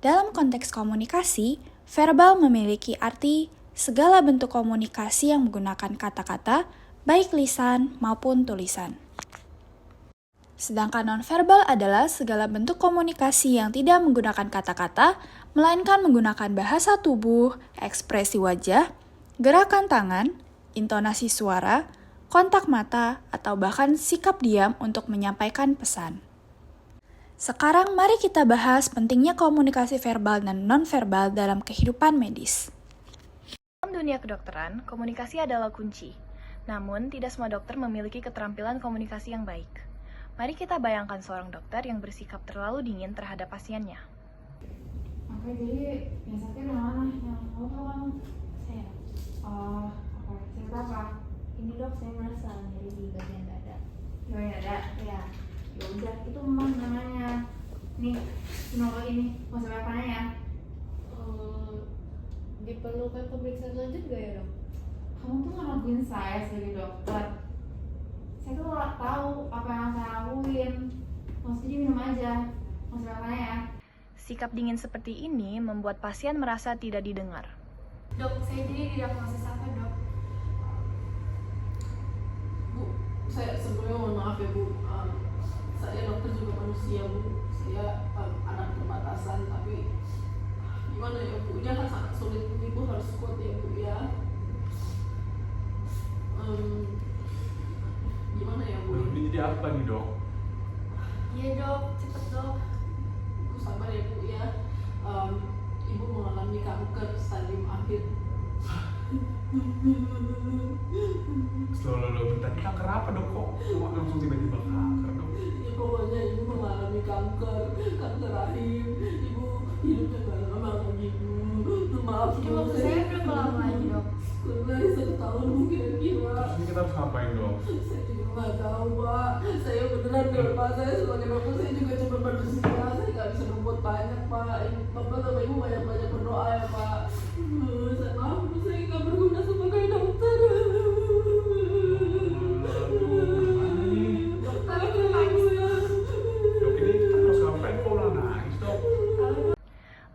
Dalam konteks komunikasi, verbal memiliki arti segala bentuk komunikasi yang menggunakan kata-kata, baik lisan maupun tulisan. Sedangkan nonverbal adalah segala bentuk komunikasi yang tidak menggunakan kata-kata, melainkan menggunakan bahasa tubuh, ekspresi wajah, gerakan tangan, intonasi suara, kontak mata, atau bahkan sikap diam untuk menyampaikan pesan. Sekarang mari kita bahas pentingnya komunikasi verbal dan nonverbal dalam kehidupan medis. Dalam dunia kedokteran, komunikasi adalah kunci. Namun, tidak semua dokter memiliki keterampilan komunikasi yang baik. Mari kita bayangkan seorang dokter yang bersikap terlalu dingin terhadap pasiennya. Oke, jadi yang sakit yang mana? Yang kamu tahu kan? Saya. Oh, oke. Sakit apa? Ini dok, saya merasa nyeri di bagian dada. Gimana ada? Ya. Ya udah, itu emang namanya. Nih, kenapa ini? Mau sampai apanya ya? Diperlukan pemeriksaan lanjut gak ya dok? Kamu tuh ngelakuin saya sebagai dokter. Saya tuh nggak tahu apa yang saya lakuin. Maksudnya minum aja. Mau sampai apanya ya? Sikap dingin seperti ini membuat pasien merasa tidak didengar. Dok, saya jadi diagnosis apa dok? Bu, saya sebelumnya mohon maaf ya Bu. Saya dokter juga manusia Bu. Saya ada keterbatasan, tapi gimana ya Bu? Ini akan sangat sulit Bu. Ibu harus kuat ya Bu ya. Gimana ya Bu? Ini jadi apa nih dok? Iya dok, cepet dok. Bu sabar ya Bu ya. Ibu mengalami kanker stadium akhir. Loh, bentar, ini kanker apa dok? Kok langsung tiba-tiba kanker dok? Ya pokoknya ibu mengalami kanker rahim. Ibu hidupnya gak lama lagi Bu. Maaf Jadi Bu, waktu saya berapa lama lagi dok? dari 1 tahun Bu kira-kira. Terus ini kita harus ngapain dok? Saya juga nggak tahu Pak. Saya beneran deh Pak. Saya sebagai dokter saya juga cuma manusia. Saya nggak bisa berbuat banyak Pak. Bapak sama Ibu banyak-banyak berdoa ya Pak. Saya maaf Bu, saya nggak berguna sebagai dokter. Dokter itu nangis dok. Dok, ini kita harus ngapain? Kok malah nangis dok?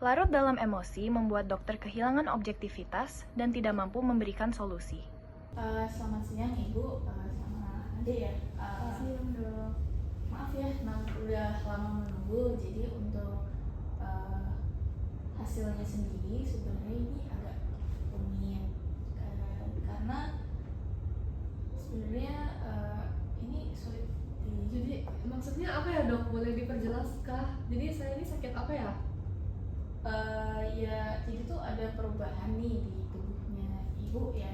Larut dalam emosi membuat dokter kehilangan objektivitas dan tidak mampu memberikan solusi. Selamat siang ibu sama adik ya. Siang dok. Maaf ya, udah lama menunggu. Jadi untuk hasilnya sendiri sebenarnya ini agak rumit karena sebenarnya ini sulit Jadi maksudnya apa ya dok? Boleh diperjelas kah? Jadi saya ini sakit apa ya? ya jadi tuh ada perubahan nih di tubuhnya ibu ya,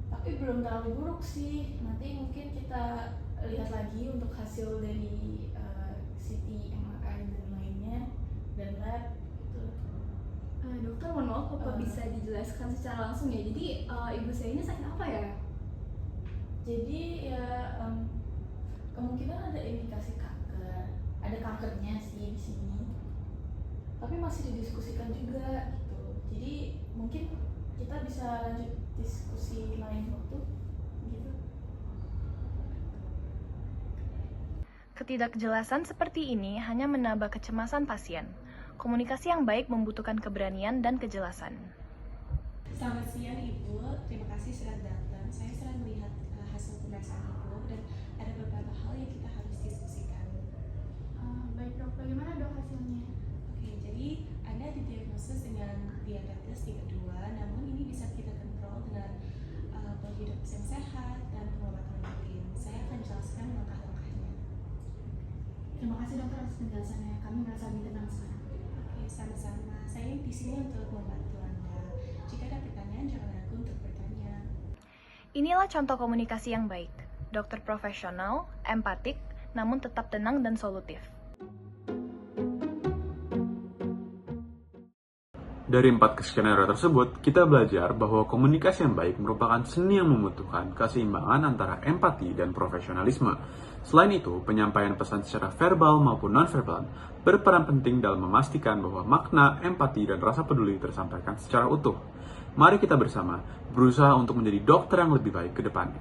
tapi belum terlalu buruk sih. Nanti mungkin kita lihat lagi untuk hasil dari CT, MRI dan lainnya dan lab gitu. Dokter mohon maaf, apa bisa dijelaskan secara langsung ya? Jadi ibu saya ini sakit apa ya? Jadi ya kemungkinan ada indikasi kanker, ada kankernya sih di sini, tapi masih didiskusikan juga gitu. Jadi mungkin kita bisa lanjut diskusi lain waktu gitu. Ketidakjelasan seperti ini hanya menambah kecemasan pasien. Komunikasi yang baik membutuhkan keberanian dan kejelasan. Selamat siang Ibu, terima kasih sudah datang. Saya sedang melihat hasil pemeriksaan Ibu dan ada beberapa hal yang kita harus diskusikan. Baik dok, bagaimana dok hasilnya? Oke, jadi Anda didiagnosis dengan diabetes tipe 2, namun ini bisa kita kontrol dengan pola hidup yang sehat dan pengobatan rutin. Saya akan jelaskan langkah-langkahnya. Terima kasih dokter atas penjelasannya, kami merasa lebih tenang sekarang. Oke, sama-sama. Saya di sini untuk membantu Anda. Jika ada pertanyaan, jangan ragu untuk bertanya. Inilah contoh komunikasi yang baik. Dokter profesional, empatik, namun tetap tenang dan solutif. Dari 4 skenario tersebut, kita belajar bahwa komunikasi yang baik merupakan seni yang membutuhkan keseimbangan antara empati dan profesionalisme. Selain itu, penyampaian pesan secara verbal maupun nonverbal berperan penting dalam memastikan bahwa makna, empati, dan rasa peduli tersampaikan secara utuh. Mari kita bersama berusaha untuk menjadi dokter yang lebih baik ke depannya.